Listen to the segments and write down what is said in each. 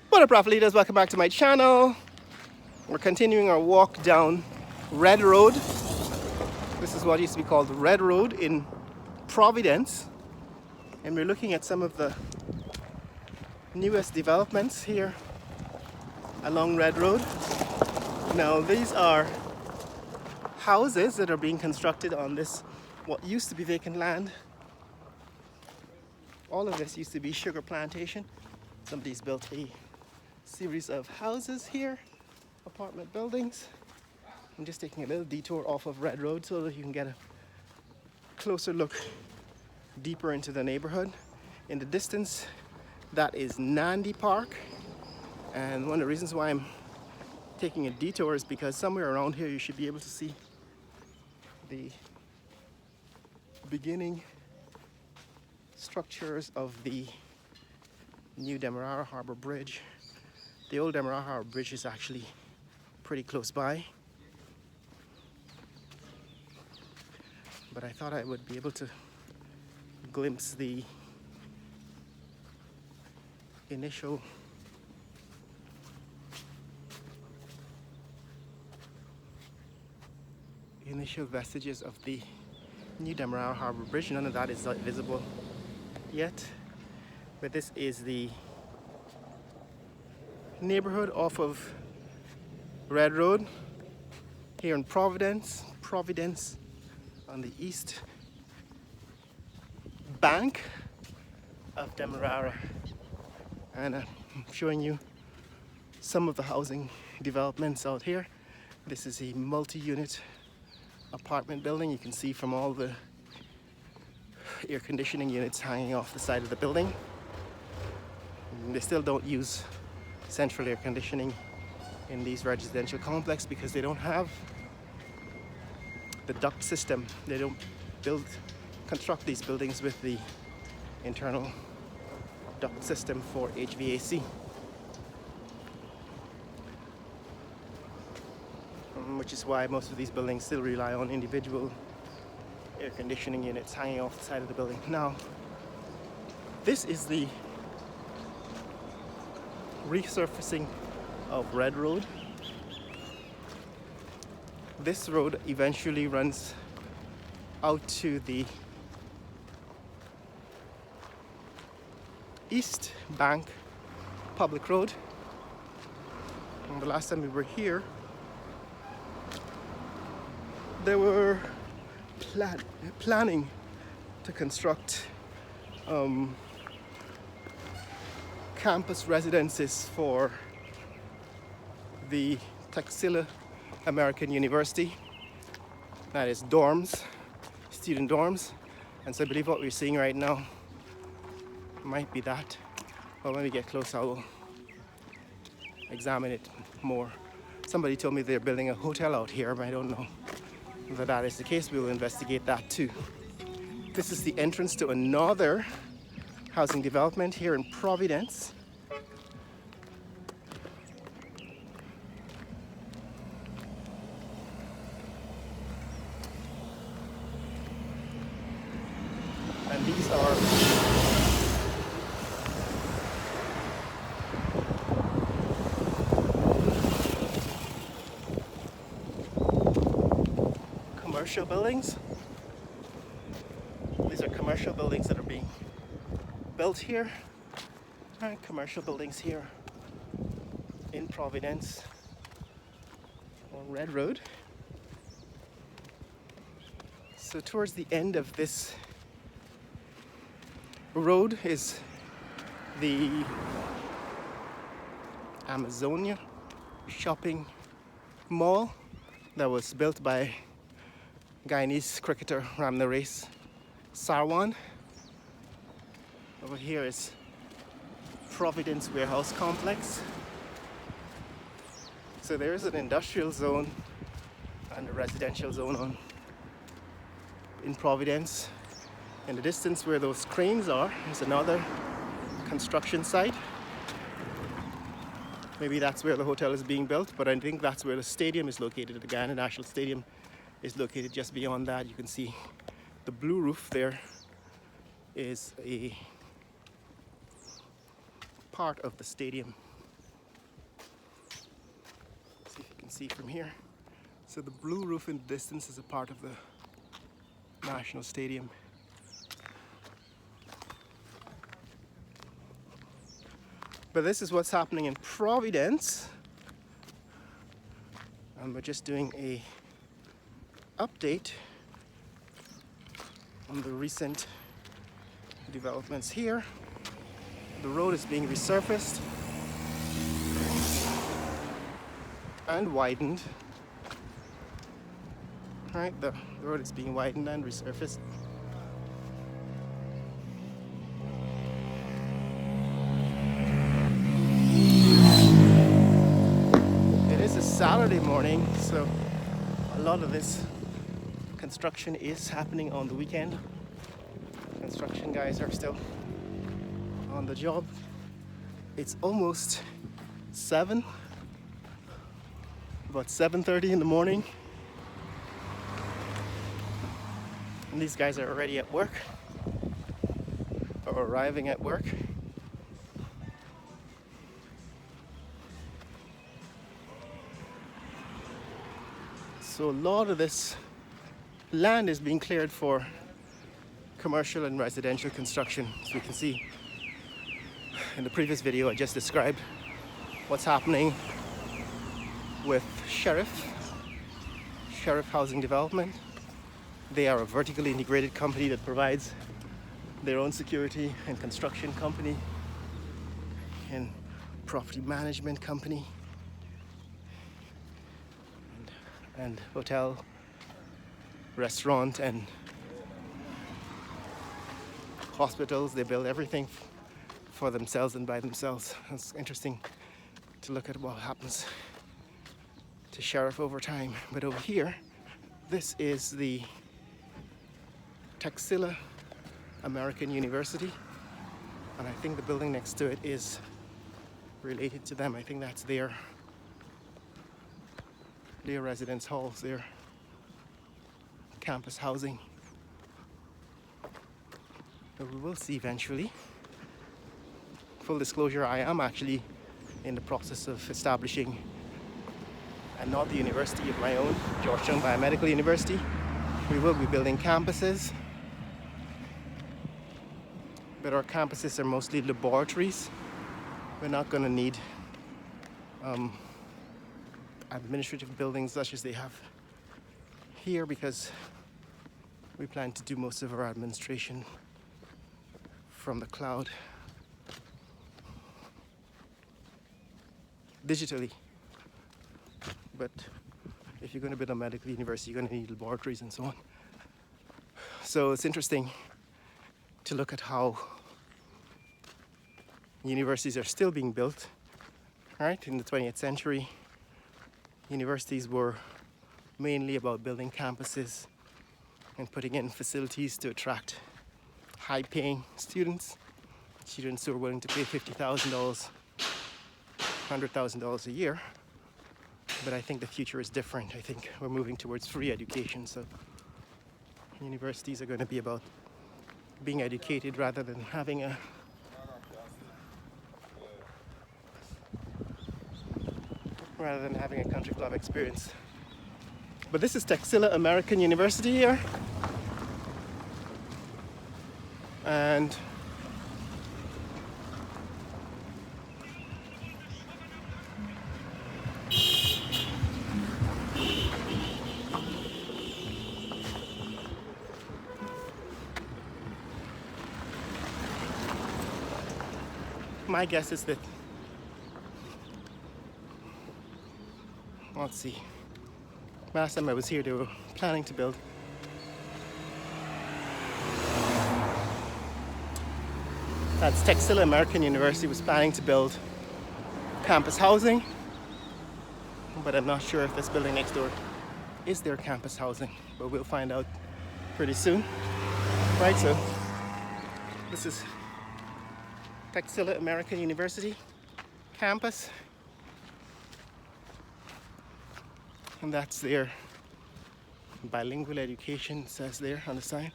What up, Prophet Leaders? Welcome back to my channel. We're continuing our walk down Red Road. This is what used to be called Red Road in Providence. And we're looking at some of the newest developments here along Red Road. Now, these are houses that are being constructed on this, what used to be vacant land. All of this used to be sugar plantation. Somebody's built a series of houses here, apartment buildings. I'm just taking a little detour off of Red Road so that you can get a closer look deeper into the neighborhood. In the distance, that is Nandi Park. And one of the reasons why I'm taking a detour is because somewhere around here you should be able to see the beginning structures of the new Demerara Harbor Bridge. The old Demerara Harbor Bridge is actually pretty close by, but I thought I would be able to glimpse the initial vestiges of the new Demerara Harbor Bridge. None of that is visible yet, but this is the neighborhood off of Red Road here in Providence on the east bank of Demerara. And I'm showing you some of the housing developments out here. This is a multi-unit apartment building. You can see from all the air conditioning units hanging off the side of the building. And they still don't use central air conditioning in these residential complexes because they don't have the duct system. They don't construct these buildings with the internal duct system for HVAC. Which is why most of these buildings still rely on individual air conditioning units hanging off the side of the building. Now, this is the resurfacing of Red Road. This road eventually runs out to the East Bank Public Road. And the last time we were here, they were planning to construct campus residences for the Texila University. That is dorms, student dorms. And so I believe what we're seeing right now might be that. Well, when we get close, I will examine it more. Somebody told me they're building a hotel out here, but I don't know whether that is the case. We will investigate that too. This is the entrance to another housing development here in Providence. And these are commercial buildings. These are commercial buildings that are being built here. And commercial buildings here in Providence on Red Road. So towards the end of this road is the Amazonia shopping mall that was built by Guyanese cricketer Ramnaresh Sarwan. Over here is Providence Warehouse Complex. So there is an industrial zone and a residential zone in Providence. In the distance where those cranes are is another construction site. Maybe that's where the hotel is being built, but I think that's where the stadium is located. The Guyana National Stadium is located just beyond that. You can see the blue roof there is a part of the stadium see from here. So the blue roof in the distance is a part of the National Stadium. But this is what's happening in Providence. And we're just doing a update on the recent developments here. The road is being resurfaced and widened. Right, the road is being widened and resurfaced. It is a Saturday morning, so a lot of this construction is happening on the weekend. Construction guys are still on the job. It's almost 7, about 7:30 in the morning. And these guys are already at work, or arriving at work. So a lot of this land is being cleared for commercial and residential construction. As you can see in the previous video, I just described what's happening with Sheriff Housing Development. They are a vertically integrated company that provides their own security and construction company and property management company and hotel, restaurant, and hospitals. They build everything for themselves and by themselves. It's interesting to look at what happens to Sheriff over time. But over here, this is the Texila University, and I think the building next to it is related to them. I think that's their residence halls, their campus housing. But we will see eventually. Full disclosure, I am actually in the process of establishing another university of my own, Georgetown Biomedical University. We will be building campuses, but our campuses are mostly laboratories. We're not going to need administrative buildings such as they have here, because we plan to do most of our administration from the cloud digitally. But if you're going to build a medical university, you're going to need laboratories and so on. So it's interesting to look at how universities are still being built. Right? In the 20th century, universities were mainly about building campuses and putting in facilities to attract high-paying students who are willing to pay $50,000, $100,000 a year. But I think the future is different. I think we're moving towards free education. So universities are going to be about being educated rather than having a country club experience. But this is Texila University here. And my guess is that, let's see, last time I was here they were planning to build Texila University was planning to build campus housing, but I'm not sure if this building next door is their campus housing, but we'll find out pretty soon. Right, so this is Texila University campus, and that's their bilingual education, it says there on the sign.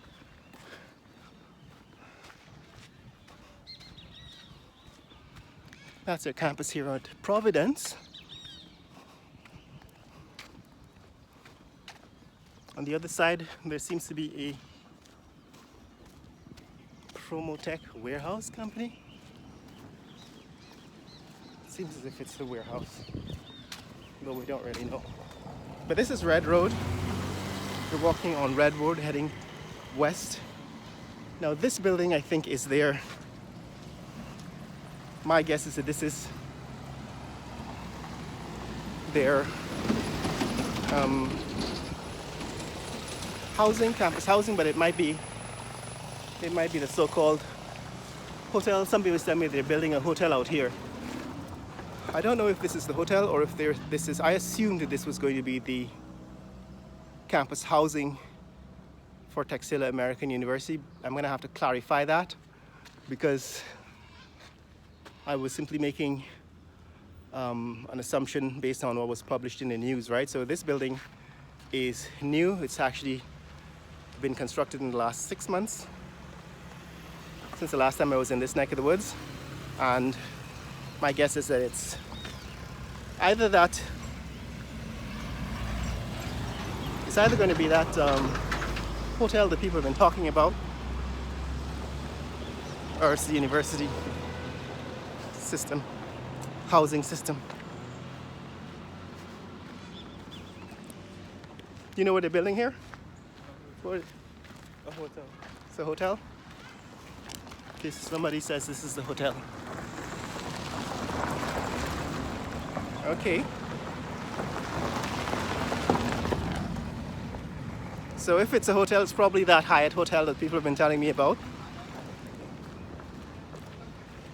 That's their campus here at Providence. On the other side, there seems to be a Promotech warehouse company. Seems as if it's the warehouse, though we don't really know. But this is Red Road. We're walking on Red Road heading west. Now this building I think is there. My guess is that this is their housing, campus housing, but it might be the so-called hotel. Some people tell me they're building a hotel out here. I don't know if this is the hotel or if this is. I assumed that this was going to be the campus housing for Texila University. I'm going to have to clarify that because I was simply making an assumption based on what was published in the news, right? So this building is new. It's actually been constructed in the last 6 months, since the last time I was in this neck of the woods. And my guess is that it's either that, it's either going to be that hotel that people have been talking about, or it's the university system, housing system. Do you know what they're building here? What? A hotel. It's a hotel? Okay, so somebody says this is the hotel. Okay. So if it's a hotel, it's probably that Hyatt hotel that people have been telling me about.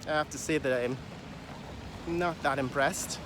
I have to say that I'm not that impressed.